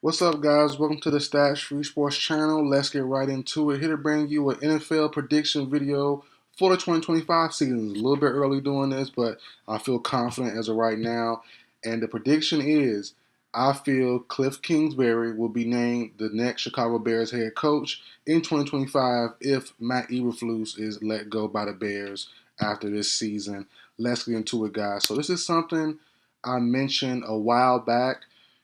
What's up, guys? Welcome to the Stats Free Sports channel. Let's get right into it. Here to bring you an NFL prediction video for the 2025 season. It's a little bit early doing this, but I feel confident as of right now. And the prediction is I feel Kliff Kingsbury will be named the next Chicago Bears head coach in 2025 if Matt Eberflus is let go by the Bears after this season. Let's get into it, guys. So, this is something I mentioned a while back.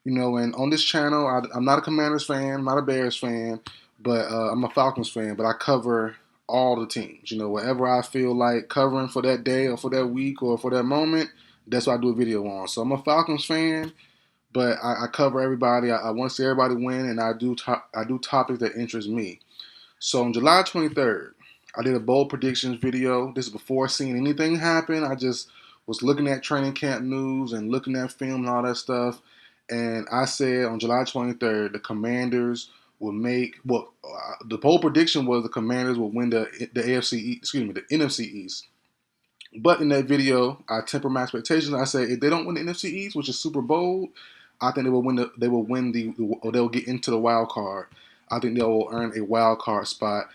And on this channel, I'm not a Commanders fan, not a Bears fan, but I'm a Falcons fan. But I cover all the teams. Whatever I feel like covering for that day or for that week or for that moment, that's what I do a video on. So I'm a Falcons fan, but I cover everybody. I want to see everybody win, and I do topics that interest me. So on July 23rd, I did a bold predictions video. This is before seeing anything happen. I just was looking at training camp news and looking at film and all that stuff. And I said on July 23rd, the Commanders will the poll prediction was the Commanders will win the NFC East. But in that video, I temper my expectations. I say if they don't win the NFC East, which is super bold, I think they'll get into the wild card. I think they will earn a wild card spot.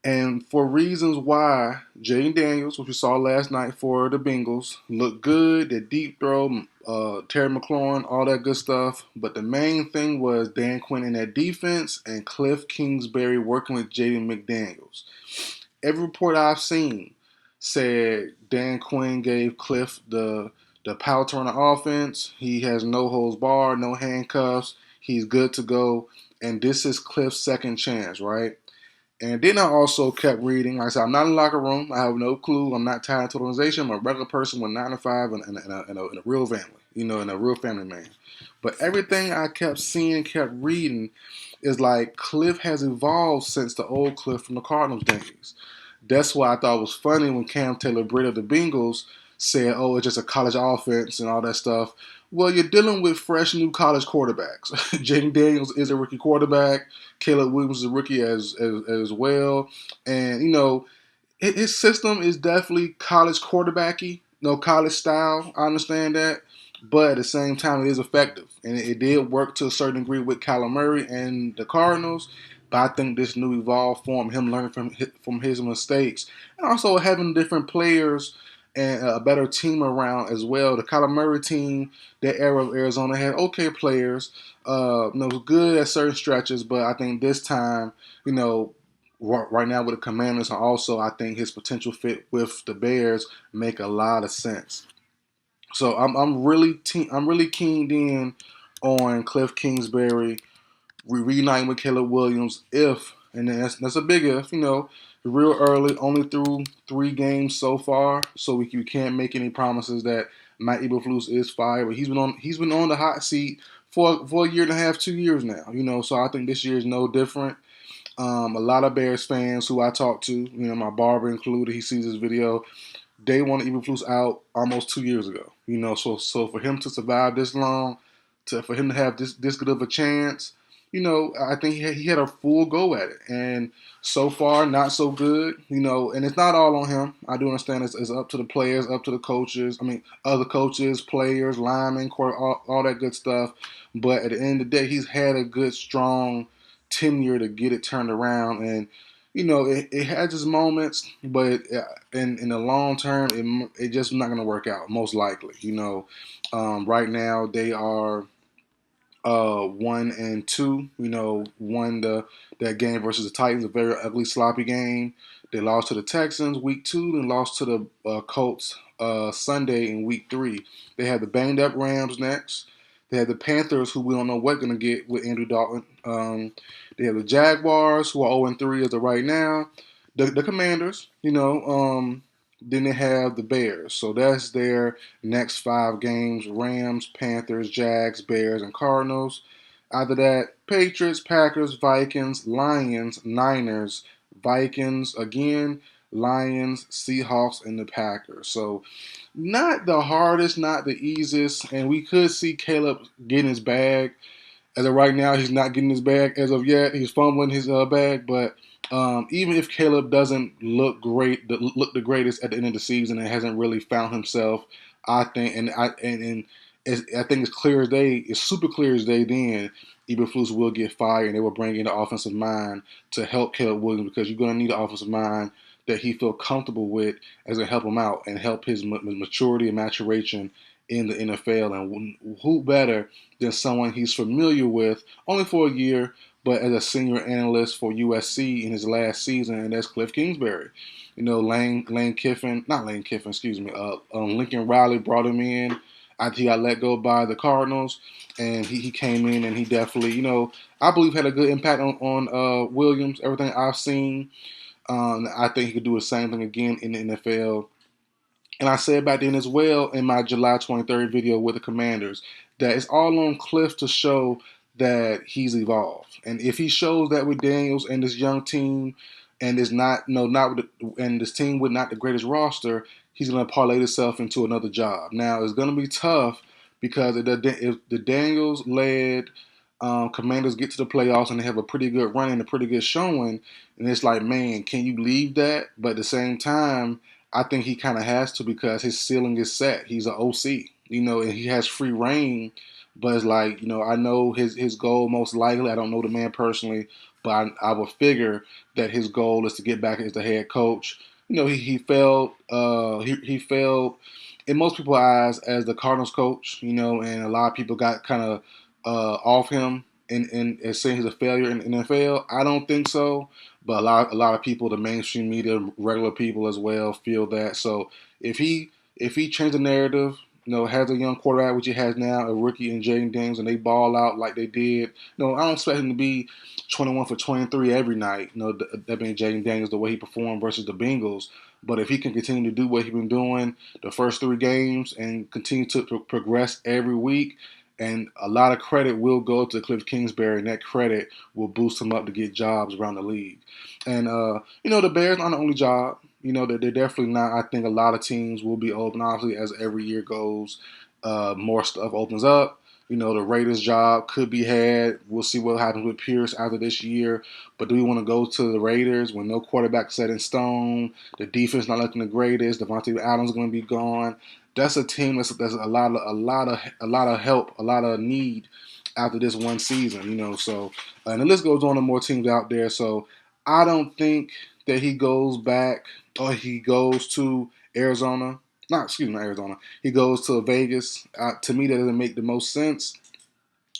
And for reasons why, Jaden Daniels, which we saw last night for the Bengals, looked good. The deep throw, Terry McLaurin, all that good stuff. But the main thing was Dan Quinn in that defense and Kliff Kingsbury working with Jaden McDaniels. Every report I've seen said Dan Quinn gave Kliff the power to run the offense. He has no holds barred, no handcuffs. He's good to go. And this is Kliff's second chance, right? And then I also kept reading. Like I said, I'm not in the locker room. I have no clue. I'm not tied to the organization. I'm a regular person with 9 to 5 and a real family, and a real family man. But everything I kept seeing, kept reading, is like Kliff has evolved since the old Kliff from the Cardinals days. That's why I thought it was funny when Cam Taylor-Britt of the Bengals said, "Oh, it's just a college offense and all that stuff." Well, you're dealing with fresh new college quarterbacks. Jaden Daniels is a rookie quarterback. Caleb Williams is a rookie as well, and his system is definitely college quarterbacky, college style. I understand that, but at the same time, it is effective, and it did work to a certain degree with Kyler Murray and the Cardinals. But I think this new evolved form, him learning from his mistakes, and also having different players and a better team around as well. The Kyler Murray team, that era of Arizona, had okay players, good at certain stretches, but I think this time, right now with the Commanders, and also I think his potential fit with the Bears make a lot of sense. So I'm really keened in on Kliff Kingsbury reuniting with Caleb Williams and that's a big if, real early, only through 3 games so far, so we can't make any promises that Matt Eberflus is fired. But he's been on the hot seat for a year and a half, 2 years now, so I think this year is no different. A lot of Bears fans who I talk to, my barber included, he sees this video, they wanted Eberflus out almost 2 years ago, so for him to survive this long, for him to have this good of a chance, I think he had a full go at it. And so far, not so good, and it's not all on him. I do understand it's up to the players, up to the coaches. I mean, other coaches, players, linemen, court, all that good stuff. But at the end of the day, he's had a good, strong tenure to get it turned around. And, it has its moments, but in the long term, it just not going to work out, most likely. Right now, they are 1-2. Won that game versus the Titans, a very ugly, sloppy game. They lost to the Texans week 2, and lost to the Colts Sunday in week 3. They have the banged up Rams next. They have the Panthers, who we don't know what going to get with Andrew Dalton. They have the Jaguars, who are 0-3 as of right now. The Commanders, then they have the Bears. So that's their next 5 games: Rams, Panthers, Jags, Bears, and Cardinals. After that, Patriots, Packers, Vikings, Lions, Niners, Vikings again, Lions, Seahawks, and the Packers. So not the hardest, not the easiest, and we could see Caleb getting his bag. As of right now, he's not getting his bag as of yet. He's fumbling his bag, but even if Caleb doesn't look the greatest at the end of the season and hasn't really found himself, I think, and I think it's clear as day. It's super clear as day. Then Eberflus will get fired, and they will bring in the offensive mind to help Caleb Williams, because you're going to need an offensive mind that he feel comfortable with, as to help him out and help his maturity and maturation in the NFL. And who better than someone he's familiar with, only for a year, but as a senior analyst for USC in his last season, and that's Kliff Kingsbury. Lincoln Riley brought him in after he got let go by the Cardinals, and he came in and he definitely, I believe had a good impact on Williams. Everything I've seen, I think he could do the same thing again in the NFL. And I said back then as well in my July 23rd video with the Commanders that it's all on Kliff to show that he's evolved. And if he shows that with Daniels and this young team, and is not no not with and this team with not the greatest roster, he's going to parlay himself into another job. Now it's going to be tough because if the Daniels led Commanders get to the playoffs and they have a pretty good run and a pretty good showing, and it's like, man, can you believe that? But at the same time, I think he kind of has to, because his ceiling is set. He's an OC, and he has free reign. But it's like, I know his goal most likely. I don't know the man personally, but I would figure that his goal is to get back as the head coach. He failed. He failed in most people's eyes as the Cardinals coach. And a lot of people got kind of off him and saying he's a failure in the NFL. I don't think so. But a lot of people, the mainstream media, regular people as well, feel that. So if he changed the narrative, has a young quarterback, which he has now, a rookie in Jaden Daniels, and they ball out like they did, I don't expect him to be 21 for 23 every night. That being Jaden Daniels, the way he performed versus the Bengals. But if he can continue to do what he's been doing the first 3 games and continue to progress every week, and a lot of credit will go to Kliff Kingsbury, and that credit will boost him up to get jobs around the league. And, the Bears aren't the only job. They're definitely not. I think a lot of teams will be open. Obviously, as every year goes, more stuff opens up. The Raiders job could be had. We'll see what happens with Pierce after this year. But do we want to go to the Raiders when no quarterback set in stone? The defense not looking the greatest. Devontae Adams is going to be gone. That's a team that's a lot of help, a lot of need after this one season. So, and the list goes on to more teams out there. So I don't think that he goes back, or he goes to Arizona. Not Arizona. He goes to Vegas. To me, that doesn't make the most sense.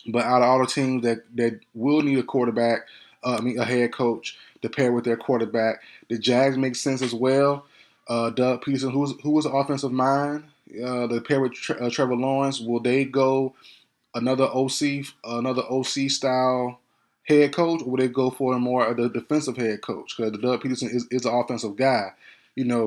But out of all the teams that will need a quarterback, a head coach to pair with their quarterback, the Jags make sense as well. Doug Peterson, who was the offensive mind, to pair with Trevor Lawrence, will they go another OC style head coach, or would they go for a more of the defensive head coach? Because Doug Peterson is an offensive guy,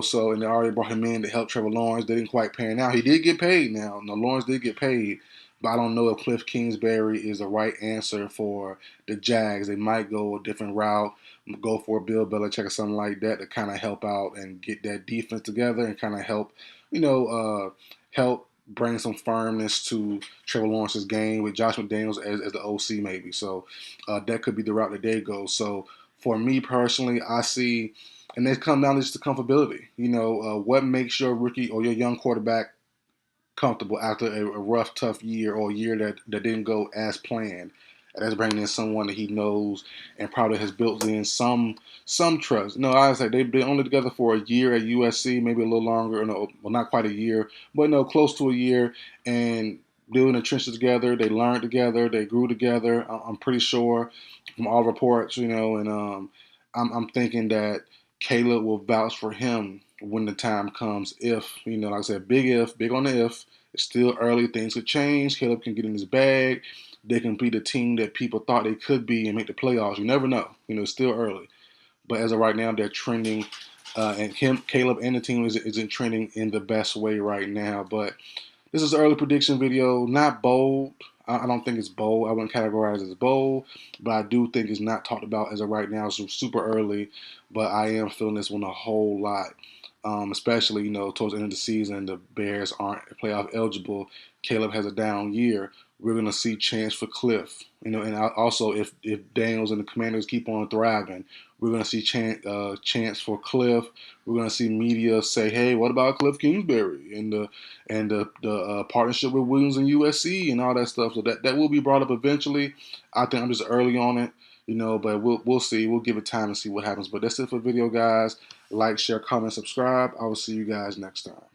so, and they already brought him in to help Trevor Lawrence. They didn't quite pan out. He did get paid now. No, Lawrence did get paid, but I don't know if Kliff Kingsbury is the right answer for the Jags. They might go a different route, go for Bill Belichick or something like that to kind of help out and get that defense together and kind of help, help bring some firmness to Trevor Lawrence's game with Josh McDaniels as the OC maybe. So that could be the route that they go. So for me personally, I see, and it comes down to just the comfortability. What makes your rookie or your young quarterback comfortable after a rough, tough year, or a year that didn't go as planned. And that's bringing in someone that he knows and probably has built in some trust. I was like, they've been only together for a year at USC, maybe a little longer. No, well, not quite a year, but no, close to a year. And doing the trenches together, they learned together, they grew together. I'm pretty sure from all reports, and I'm thinking that Caleb will vouch for him when the time comes. If, like I said, big on the if. It's still early. Things could change. Caleb can get in his bag. They can be the team that people thought they could be and make the playoffs. You never know. It's still early. But as of right now, they're trending. And Caleb and the team isn't trending in the best way right now. But this is an early prediction video. Not bold. I don't think it's bold. I wouldn't categorize it as bold. But I do think it's not talked about as of right now. It's super early. But I am feeling this one a whole lot. Especially, towards the end of the season, the Bears aren't playoff eligible. Caleb has a down year. We're going to see chance for Kliff. And also if Daniels and the Commanders keep on thriving, We're going to see chants for Kliff. We're going to see media say, "Hey, what about Kliff Kingsbury and the partnership with Williams and USC and all that stuff?" So that will be brought up eventually. I think I'm just early on it, but we'll see. We'll give it time and see what happens. But that's it for the video, guys. Like, share, comment, subscribe. I will see you guys next time.